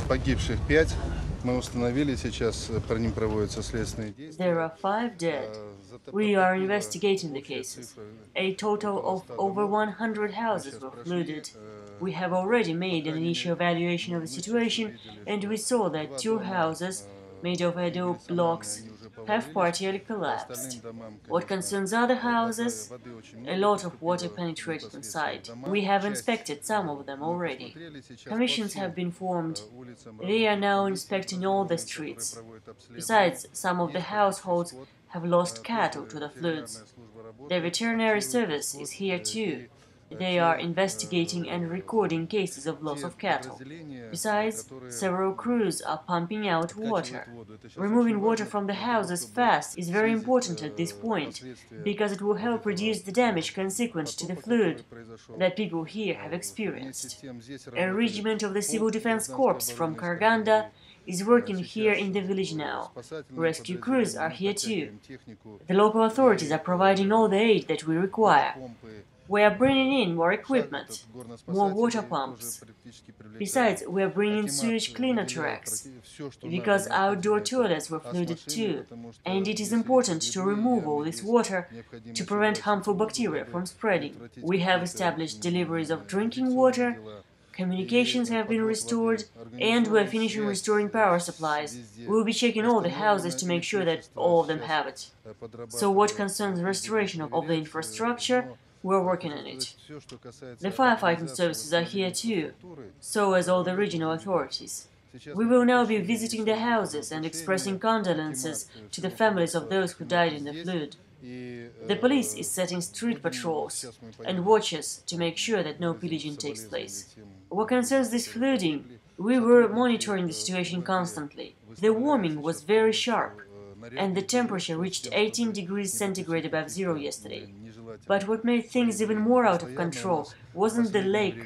Погибших 5. Мы установили, сейчас по ним проводятся следственные действия. There are 5 dead. We are investigating the cases. A total of over 100 houses were flooded. We have already made an initial evaluation of the situation, and we saw that 2 houses, made of adobe blocks, have partially collapsed. What concerns other houses, a lot of water penetrated inside. We have inspected some of them already. Commissions have been formed. They are now inspecting all the streets. Besides, some of the households have lost cattle to the floods. The veterinary service is here too. They are investigating and recording cases of loss of cattle. Besides, several crews are pumping out water. Removing water from the houses fast is very important at this point, because it will help reduce the damage consequent to the flood that people here have experienced. A regiment of the Civil Defense Corps from Karaganda is working here in the village now. Rescue crews are here too. The local authorities are providing all the aid that we require. We are bringing in more equipment, more water pumps. Besides, we are bringing sewage cleaner trucks, because outdoor toilets were flooded too, and it is important to remove all this water to prevent harmful bacteria from spreading. We have established deliveries of drinking water, communications have been restored, and we are finishing restoring power supplies. We will be checking all the houses to make sure that all of them have it. So what concerns restoration of the infrastructure, we're working on it. The firefighting services are here too, so as all the regional authorities. We will now be visiting the houses and expressing condolences to the families of those who died in the flood. The police is setting street patrols and watches to make sure that no pillaging takes place. What concerns this flooding, we were monitoring the situation constantly. The warming was very sharp, and the temperature reached 18 degrees centigrade above zero yesterday. But what made things even more out of control wasn't the lake.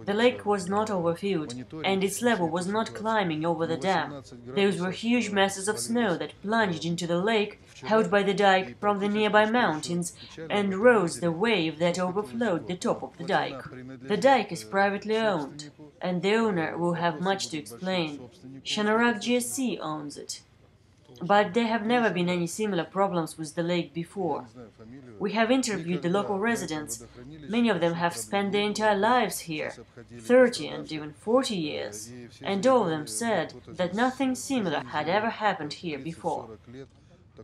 The lake was not overfilled, and its level was not climbing over the dam. Those were huge masses of snow that plunged into the lake, held by the dike from the nearby mountains, and rose the wave that overflowed the top of the dike. The dike is privately owned, and the owner will have much to explain. Shanarak GSC owns it. But there have never been any similar problems with the lake before. We have interviewed the local residents. Many of them have spent their entire lives here, 30 and even 40 years, and all of them said that nothing similar had ever happened here before.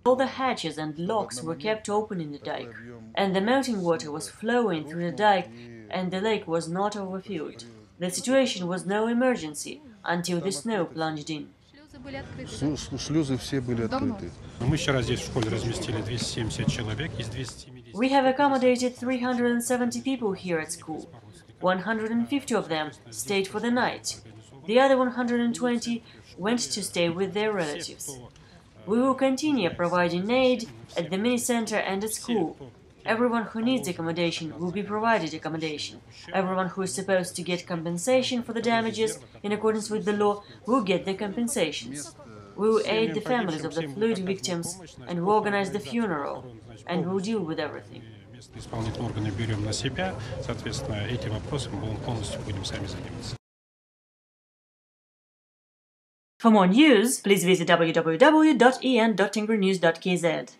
All the hatches and locks were kept open in the dike, and the melting water was flowing through the dike, and the lake was not overfilled. The situation was no emergency until the snow plunged in. Шлюзы все были открыты. Мы вчера здесь в школе разместили 270 человек из 270. We have accommodated 370 people here at school. 150 of them stayed for the night. The other 120 went to stay with their relatives. We will continue providing aid at the mini-center and at school. Everyone who needs accommodation will be provided accommodation. Everyone who is supposed to get compensation for the damages in accordance with the law will get the compensations. We will aid the families of the flood victims and will organize the funeral, and will deal with everything. Исполнительные органы берем на себя, соответственно, этим вопросом мы полностью будем сами заниматься. For more news, please visit www.en.tengrinews.kz.